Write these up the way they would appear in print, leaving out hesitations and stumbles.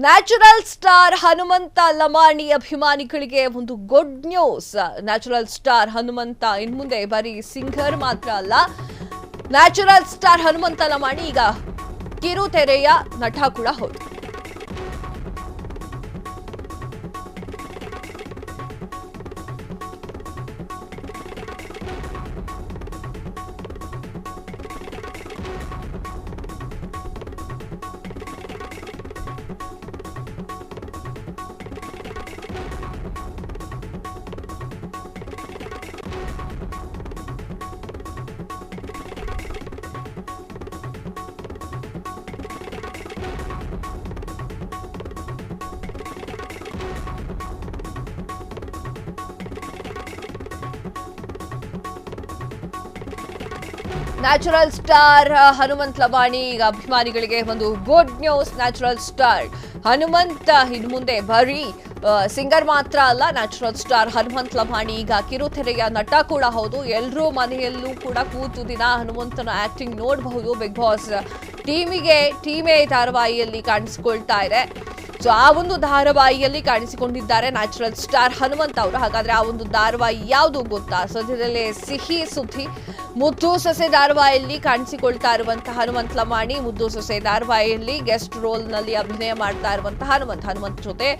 Natural star Hanumantha Lamani ಅಭಿಮಾನಿಗಳಿಗೆ ಒಂದು good news. Natural star Hanumantha ಇನ್ಮುಂದೆ ಬರೀ ಸಿಂಗರ್ ಮಾತ್ರ ಅಲ್ಲ, ನ್ಯಾಚುರಲ್ ಸ್ಟಾರ್ ಹನುಮಂತ ಲಮಾಣಿ ಈಗ ಕಿರುತೆರೆಯ ನಟ ಕೂಡ ಹೌದು. ನ್ಯಾಚುರಲ್ ಸ್ಟಾರ್ ಹನುಮಂತ್ ಲಮಾಣಿ ಈಗ ಅಭಿಮಾನಿಗಳಿಗೆ ಒಂದು good news. Natural star Hanumanth ಇನ್ನು ಮುಂದೆ ಬರೀ ಸಿಂಗರ್ ಮಾತ್ರ ಅಲ್ಲ, ನ್ಯಾಚುರಲ್ ಸ್ಟಾರ್ ಹನುಮಂತ್ ಲಮಾಣಿ ಈಗ ಕಿರುತೆರೆಯ ನಟ ಕೂಡ ಹೌದು. ಎಲ್ಲರೂ ಮನೆಯಲ್ಲೂ ಕೂಡ ಕೂತು ದಿನ ಹನುಮಂತನ ಆಕ್ಟಿಂಗ್ ನೋಡಬಹುದು. ಬಿಗ್ ಬಾಸ್ ಟೀಮೇ ಧಾರಾವಾಹಿಯಲ್ಲಿ ಕಾಣಿಸಿಕೊಳ್ತಾ ಇದೆ. ಸೊ ಆ ಒಂದು ಧಾರಾವಾಹಿಯಲ್ಲಿ ಕಾಣಿಸಿಕೊಂಡಿದ್ದಾರೆ ನ್ಯಾಚುರಲ್ ಸ್ಟಾರ್ ಹನುಮಂತ್ ಅವರು. ಹಾಗಾದ್ರೆ ಆ ಒಂದು ಧಾರಾವಾಹಿ ಯಾವುದು ಗೊತ್ತಾ? ಸದ್ಯದಲ್ಲೇ ಸಿಹಿ ಸುದ್ದಿ. ಮುದ್ದು ಸೊಸೆ ಧಾರಾವಾಹಿಯಲ್ಲಿ ಕಾಣಿಸಿಕೊಳ್ತಾ ಇರುವಂತಹ ಹನುಮಂತ್ ಲಮಾಣಿ ಮುದ್ದು ಸೊಸೆ ಧಾರಾವಾಹಿಯಲ್ಲಿ ಗೆಸ್ಟ್ ರೋಲ್ ನಲ್ಲಿ ಅಭಿನಯ ಮಾಡ್ತಾ ಇರುವಂತಹ ಹನುಮಂತ್ ಜೊತೆ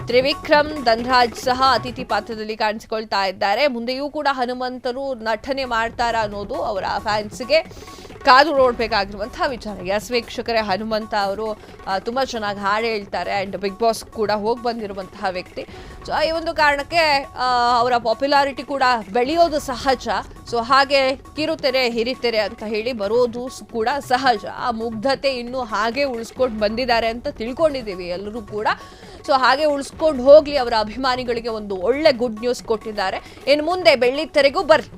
ತ್ರಿವಿಕ್ರಮ್ ಧನ್ರಾಜ್ ಸಹ ಅತಿಥಿ ಪಾತ್ರದಲ್ಲಿ ಕಾಣಿಸಿಕೊಳ್ತಾ ಇದ್ದಾರೆ. ಮುಂದೆಯೂ ಕೂಡ ಹನುಮಂತರು ನಟನೆ ಮಾಡ್ತಾರಾ ಅನ್ನೋದು ಅವರ ಫ್ಯಾನ್ಸ್ಗೆ ಕಾದು ನೋಡ್ಬೇಕಾಗಿರುವಂತಹ ವಿಚಾರ. ಎಸ್ ವೀಕ್ಷಕರೇ, ಹನುಮಂತ ಅವರು ತುಂಬಾ ಚೆನ್ನಾಗಿ ಹಾಡು ಹೇಳ್ತಾರೆ ಅಂಡ್ ಬಿಗ್ ಬಾಸ್ ಕೂಡ ಹೋಗಿ ಬಂದಿರುವಂತಹ ವ್ಯಕ್ತಿ. ಸೊ ಈ ಒಂದು ಕಾರಣಕ್ಕೆ ಅವರ ಪಾಪ್ಯುಲಾರಿಟಿ ಕೂಡ ಬೆಳೆಯೋದು ಸಹಜ. ಸೊ ಹಾಗೆ ಕಿರುತೆರೆ ಹಿರಿತೆರೆ ಅಂತ ಹೇಳಿ ಬರೋದು ಕೂಡ ಸಹಜ. ಆ ಮುಗ್ಧತೆ ಇನ್ನೂ ಹಾಗೆ ಉಳಿಸ್ಕೊಂಡು ಬಂದಿದ್ದಾರೆ ಅಂತ ತಿಳ್ಕೊಂಡಿದ್ದೀವಿ ಎಲ್ಲರೂ ಕೂಡ. ಸೊ ಹಾಗೆ ಉಳಿಸ್ಕೊಂಡು ಹೋಗ್ಲಿ, ಅವರ ಅಭಿಮಾನಿಗಳಿಗೆ ಒಂದು ಒಳ್ಳೆ ಗುಡ್ ನ್ಯೂಸ್ ಕೊಟ್ಟಿದ್ದಾರೆ. ಇನ್ನು ಮುಂದೆ ಬೆಳ್ಳಿತೆರೆಗೂ ಬರ್ಲಿ.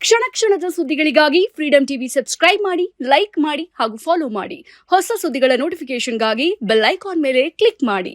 ಕ್ಷಣ ಕ್ಷಣದ ಸುದ್ದಿಗಳಿಗಾಗಿ ಫ್ರೀಡಂ ಟಿವಿ ಸಬ್ಸ್ಕ್ರೈಬ್ ಮಾಡಿ, ಲೈಕ್ ಮಾಡಿ ಹಾಗೂ ಫಾಲೋ ಮಾಡಿ. ಹೊಸ ಸುದ್ದಿಗಳ ನೋಟಿಫಿಕೇಶನ್ಗಾಗಿ ಬೆಲ್ ಐಕಾನ್ ಮೇಲೆ ಕ್ಲಿಕ್ ಮಾಡಿ.